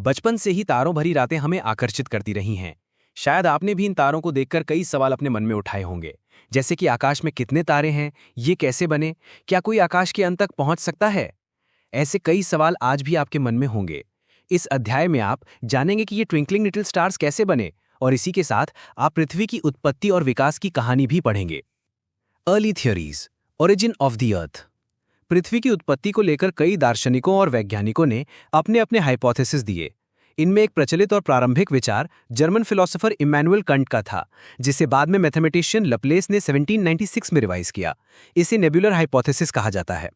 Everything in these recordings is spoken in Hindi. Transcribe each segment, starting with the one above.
बचपन से ही तारों भरी रातें हमें आकर्षित करती रही हैं। शायद आपने भी इन तारों को देखकर कई सवाल अपने मन में उठाए होंगे, जैसे कि आकाश में कितने तारे हैं, ये कैसे बने, क्या कोई आकाश के अंत तक पहुंच सकता है। ऐसे कई सवाल आज भी आपके मन में होंगे। इस अध्याय में आप जानेंगे कि ये ट्विंकलिंग लिटिल स्टार्स कैसे बने, और इसी के साथ आप पृथ्वी की उत्पत्ति और विकास की कहानी भी पढ़ेंगे। Early theories, origin of the earth. पृथ्वी की उत्पत्ति को लेकर कई दार्शनिकों और वैज्ञानिकों ने अपने अपने हाइपोथेसिस दिए। इनमें एक प्रचलित और प्रारंभिक विचार जर्मन फिलोसोफर इमैनुअल कंट का था, जिसे बाद में मैथमेटिशियन लपलेस ने 1796 में रिवाइज किया। इसे नेबुलर हाइपोथेसिस कहा जाता है।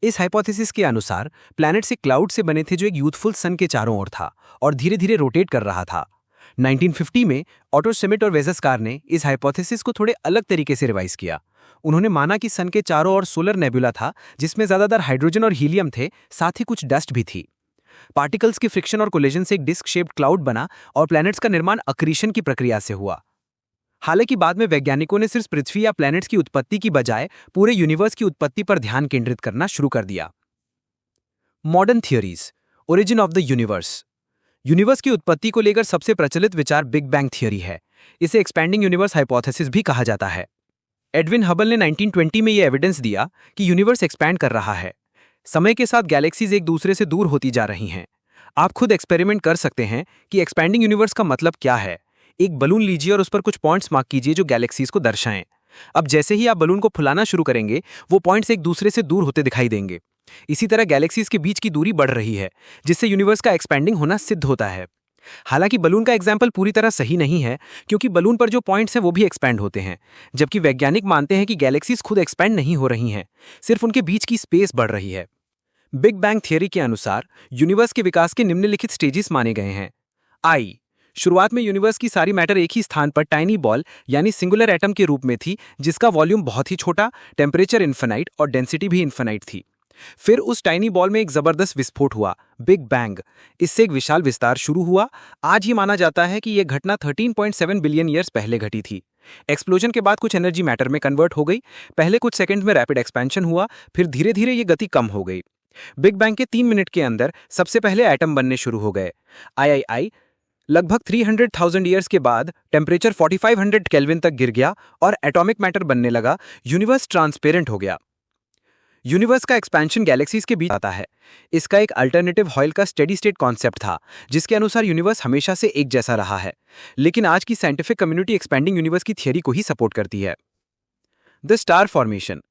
इस हाइपोथेसिस के अनुसार प्लैनेट्स एक क्लाउड से बने थे जो एक यूथफुल सन के चारों ओर था और धीरे धीरे रोटेट कर रहा था। 1950 में ऑटो श्मिट और वेज़स्कार ने इस हाइपोथेसिस को थोड़े अलग तरीके से रिवाइज किया। उन्होंने माना कि सन के चारों ओर सोलर नेबुला था, जिसमें ज्यादातर हाइड्रोजन और हीलियम थे, साथ ही कुछ डस्ट भी थी। पार्टिकल्स के फ्रिक्शन और कोलिजन से एक डिस्क शेप्ड क्लाउड बना और प्लैनेट्स का निर्माण अक्रीशन की प्रक्रिया से हुआ। हालांकि बाद में वैज्ञानिकों ने सिर्फ पृथ्वी या प्लैनेट्स की उत्पत्ति की बजाय पूरे यूनिवर्स की उत्पत्ति पर ध्यान केंद्रित करना शुरू कर दिया। Modern theories, origin of the universe. Universe की उत्पत्ति को लेकर सबसे प्रचलित विचार बिग बैंग थियोरी है। इसे एक्सपैंडिंग यूनिवर्स हाइपोथेसिस भी कहा जाता है। एडविन हबल ने 1920 में यह एविडेंस दिया कि यूनिवर्स एक्सपैंड कर रहा है। समय के साथ गैलेक्सीज एक दूसरे से दूर होती जा रही हैं। आप खुद एक्सपेरिमेंट कर सकते हैं कि एक्सपैंडिंग यूनिवर्स का मतलब क्या है। एक बलून लीजिए और उस पर कुछ पॉइंट्स मार्क कीजिए जो गैलेक्सीज को दर्शाएं। अब जैसे ही आप बलून को फुलाना शुरू करेंगे, वो पॉइंट्स एक दूसरे से दूर होते दिखाई देंगे। इसी तरह गैलेक्सीज के बीच की दूरी बढ़ रही है, जिससे यूनिवर्स का एक्सपैंडिंग होना सिद्ध होता है। हालांकि बलून का एग्जाम्पल पूरी तरह सही नहीं है, क्योंकि बलून पर जो पॉइंट्स हैं वो भी एक्सपैंड होते हैं, जबकि वैज्ञानिक मानते हैं कि गैलेक्सीज खुद एक्सपैंड नहीं हो रही हैं, सिर्फ उनके बीच की स्पेस बढ़ रही है। बिग बैंग थियरी के अनुसार यूनिवर्स के विकास के निम्नलिखित स्टेजेस माने गए हैं। आई, शुरुआत में यूनिवर्स की सारी मैटर एक ही स्थान पर टाइनी बॉल यानी सिंगुलर एटम के रूप में थी, जिसका वॉल्यूम बहुत ही छोटा, टेम्परेचर इन्फिनाइट और डेंसिटी भी इन्फिनाइट थी। फिर उस टाइनी बॉल में एक जबरदस्त विस्फोट हुआ, बिग बैंग। इससे एक विशाल विस्तार शुरू हुआ। आज ये माना जाता है कि यह घटना 13.7 बिलियन ईयर्स पहले घटी थी। एक्सप्लोजन के बाद कुछ एनर्जी मैटर में कन्वर्ट हो गई। पहले कुछ सेकंड में रैपिड एक्सपेंशन हुआ, फिर धीरे धीरे ये गति कम हो गई। बिग बैंग के 3 मिनट के अंदर सबसे पहले एटम बनने शुरू हो गए। आई लगभग 300,000 ईयर्स के बाद टेम्परेचर 4500 केल्विन तक गिर गया और एटॉमिक मैटर बनने लगा। यूनिवर्स ट्रांसपेरेंट हो गया। यूनिवर्स का एक्सपेंशन गैलेक्सीज के बीच आता है। इसका एक अल्टरनेटिव हॉयल का स्टेडी स्टेट कॉन्सेप्ट था, जिसके अनुसार यूनिवर्स हमेशा से एक जैसा रहा है। लेकिन आज की साइंटिफिक कम्युनिटी एक्सपेंडिंग यूनिवर्स की थियरी को ही सपोर्ट करती है। The star formation.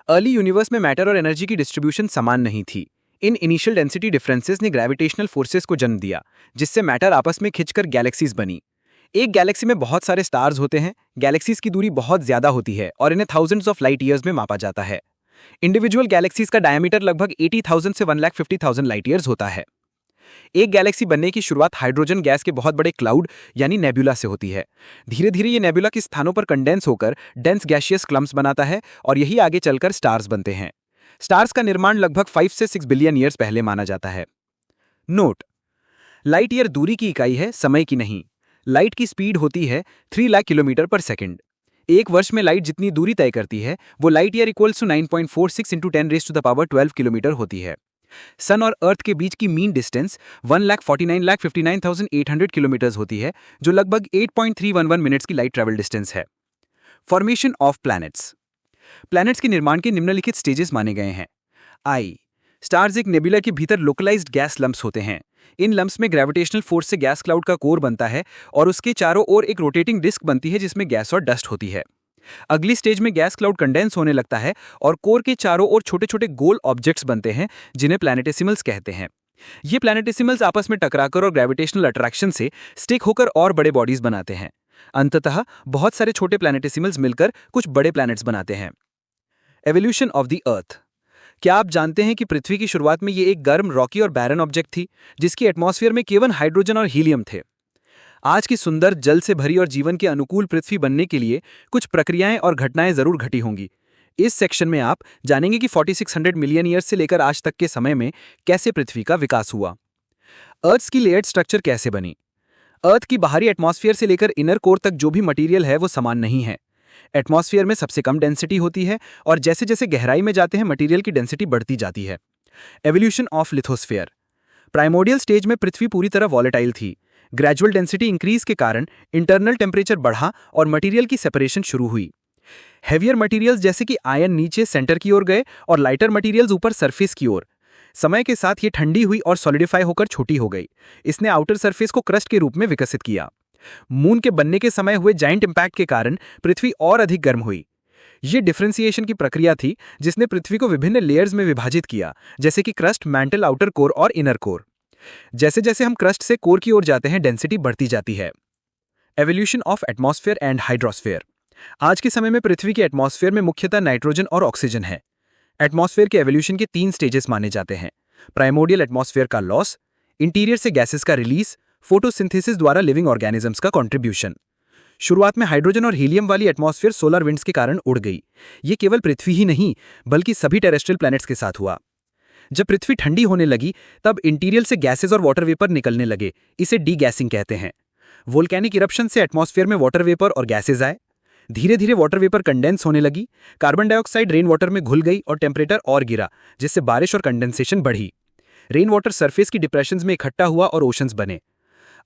Early universe में मैटर और एनर्जी की डिस्ट्रीब्यूशन समान नहीं थी। इन इनिशियल डेंसिटी डिफरेंसेस ने ग्रेविटेशनल फोर्सेस को जन्म दिया, जिससे मैटर आपस में खिंचकर गैलेक्सीज बनी। एक गैलेक्सी में बहुत सारे स्टार्स होते हैं। गैलेक्सीज की दूरी बहुत ज्यादा होती है और इन्हें थाउजेंड्स ऑफ लाइट ईयर्स में मापा जाता है। इंडिविजुअल गैलेक्सीज का डायमीटर लगभग 80,000 से 1,50,000 लाइट ईयर्स होता है। एक गैलेक्सी बनने की शुरुआत हाइड्रोजन गैस के बहुत बड़े क्लाउड यानी नेबुला से होती है। धीरे धीरे ये नेबुला के स्थानों पर कंडेंस होकर डेंस गैशियस क्लम्प्स बनाता है और यही आगे चलकर स्टार्स बनते हैं। स्टार्स का निर्माण लगभग 5 से 6 बिलियन ईयर्स पहले माना जाता है। नोट: लाइट ईयर दूरी की इकाई है, समय की नहीं। लाइट की स्पीड होती है 3 लाख किलोमीटर पर सेकंड। एक वर्ष में लाइट जितनी दूरी तय करती है वो light year equals to 9.46 into 10⁻12 kilometre होती है। सन और अर्थ के बीच की मीन डिस्टेंस 1,49,59,800 किलोमीटर होती है, जो लगभग 8.311 मिनट्स की लाइट ट्रैवल डिस्टेंस है। Formation of planets. प्लैनेट्स के निर्माण के निम्नलिखित स्टेजेस माने गए हैं। आई, स्टार्स एक नेबुला के भीतर लोकलाइज्ड गैस लम्प्स होते हैं। इन लम्प्स में ग्रेविटेशनल फोर्स से गैस क्लाउड का कोर बनता है और उसके चारों ओर एक रोटेटिंग डिस्क बनती है जिसमें गैस और डस्ट होती है। अगली स्टेज में गैस क्लाउड कंडेंस होने लगता है और कोर के चारों ओर छोटे छोटे गोल ऑब्जेक्ट्स बनते हैं, जिन्हें प्लैनेटेसिमल्स कहते हैं। ये प्लैनेटेसिमल्स आपस में टकराकर और ग्रेविटेशनल अट्रैक्शन से स्टिक होकर और बड़े बॉडीज बनाते हैं। अंततः बहुत सारे छोटे प्लैनेटेसिमल्स मिलकर कुछ बड़े प्लैनेट्स बनाते हैं। एवोल्यूशन ऑफ द अर्थ। क्या आप जानते हैं कि पृथ्वी की शुरुआत में ये एक गर्म, रॉकी और बैरन ऑब्जेक्ट थी, जिसकी एटमॉस्फेयर में केवल हाइड्रोजन और हीलियम थे। आज की सुंदर, जल से भरी और जीवन के अनुकूल पृथ्वी बनने के लिए कुछ प्रक्रियाएं और घटनाएं जरूर घटी होंगी। इस सेक्शन में आप जानेंगे कि 4600 मिलियन ईयर्स से लेकर आज तक के समय में कैसे पृथ्वी का विकास हुआ। अर्थ की लेयर्ड स्ट्रक्चर कैसे बनी। अर्थ की बाहरी एटमॉस्फेयर से लेकर इनर कोर तक जो भी मटेरियल है वो समान नहीं है। एटमॉस्फेयर में सबसे कम डेंसिटी होती है और जैसे जैसे गहराई में जाते हैं मटेरियल की डेंसिटी बढ़ती जाती है। Evolution of lithosphere. Primordial stage में पृथ्वी पूरी तरह वॉलेटाइल थी। ग्रेजुअल डेंसिटी इंक्रीज के कारण इंटरनल टेम्परेचर बढ़ा और मटेरियल की सेपरेशन शुरू हुई। हेवियर मटेरियल्स जैसे कि आयन नीचे सेंटर की ओर गए और लाइटर मटेरियल्स ऊपर सरफेस की ओर। समय के साथ ये ठंडी हुई और सॉलिडिफाई होकर छोटी हो गई। इसने आउटर सरफेस को क्रस्ट के रूप में विकसित किया। मून के बनने के समय हुए जाइंट इंपैक्ट के कारण पृथ्वी और अधिक गर्म हुई। ये डिफरेंशिएशन की प्रक्रिया थी जिसने पृथ्वी को विभिन्न लेयर्स में विभाजित किया, जैसे कि क्रस्ट, मैंटल, आउटर कोर और इनर कोर। जैसे जैसे हम क्रस्ट से कोर की ओर जाते हैं, डेंसिटी बढ़ती जाती है। Evolution of atmosphere and hydrosphere. आज के समय में पृथ्वी के एटमॉस्फेयर में मुख्यतः नाइट्रोजन और ऑक्सीजन है। एटमॉस्फेयर के एवोल्यूशन के 3 स्टेजेस माने जाते हैं। प्राइमोर्डियल एटमॉस्फेयर का लॉस, इंटीरियर से गैसेस का रिलीज, फोटोसिंथेसिस द्वारा लिविंग ऑर्गेनिजम्स का कंट्रीब्यूशन। शुरुआत में हाइड्रोजन और हीलियम वाली एटमॉस्फेयर सोलर विंड्स के कारण उड़ गई। ये केवल पृथ्वी ही नहीं बल्कि सभी टेरेस्ट्रियल प्लैनेट्स के साथ हुआ। जब पृथ्वी ठंडी होने लगी तब इंटीरियर से गैसेस और वाटर वेपर निकलने लगे। इसे डीगैसिंग कहते हैं। वोल्केनिक इरप्शन से एटमॉस्फेयर में वाटर वेपर और गैसेज आए। धीरे धीरे वाटर वेपर कंडेंस होने लगी। कार्बन डाइऑक्साइड रेन वाटर में घुल गई और टेम्परेचर और गिरा, जिससे बारिश और कंडेंसेशन बढ़ी। रेन वाटर सरफेस की डिप्रेशंस में इकट्ठा हुआ और ओशंस बने।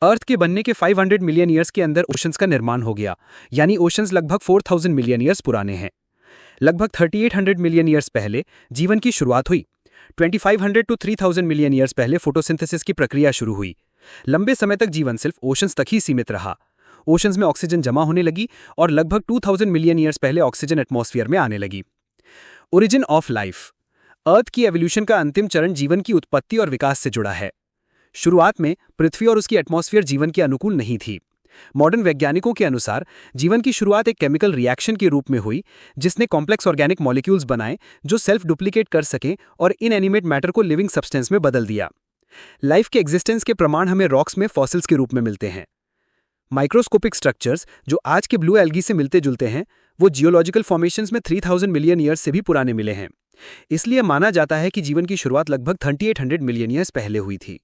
अर्थ के बनने के 500 मिलियन ईयर्स के अंदर ओशंस का निर्माण हो गया, यानी ओशंस लगभग 4000 मिलियन ईयर्स पुराने हैं। लगभग 3800 मिलियन ईयर्स पहले जीवन की शुरुआत हुई। 2500 to 3000 मिलियन ईयर्स पहले फोटोसिंथेसिस की प्रक्रिया शुरू हुई। लंबे समय तक जीवन सिर्फ ओशंस तक ही सीमित रहा। ओशंस में ऑक्सीजन जमा होने लगी और लगभग 2000 मिलियन ईयर्स पहले ऑक्सीजन एटमॉस्फेयर में आने लगी। Origin of life. अर्थ की एवोल्यूशन का अंतिम चरण जीवन की उत्पत्ति और विकास से जुड़ा है। शुरुआत में पृथ्वी और उसकी एटमॉस्फेयर जीवन के अनुकूल नहीं थी। मॉडर्न वैज्ञानिकों के अनुसार जीवन की शुरुआत एक केमिकल रिएक्शन के रूप में हुई, जिसने कॉम्प्लेक्स ऑर्गेनिक मॉलिक्यूल्स बनाए जो सेल्फ डुप्लीकेट कर सकें और इनएनिमेट मैटर को लिविंग सब्सटेंस में बदल दिया। लाइफ के एग्जिस्टेंस के प्रमाण हमें रॉक्स में फॉसिल्स के रूप में मिलते हैं। माइक्रोस्कोपिक स्ट्रक्चर्स जो आज के ब्लू एल्गी से मिलते जुलते हैं, वो जियोलॉजिकल फॉर्मेशंस में 3000 मिलियन ईयर्स से भी पुराने मिले हैं। इसलिए माना जाता है कि जीवन की शुरुआत लगभग 3800 मिलियन ईयर्स पहले हुई थी।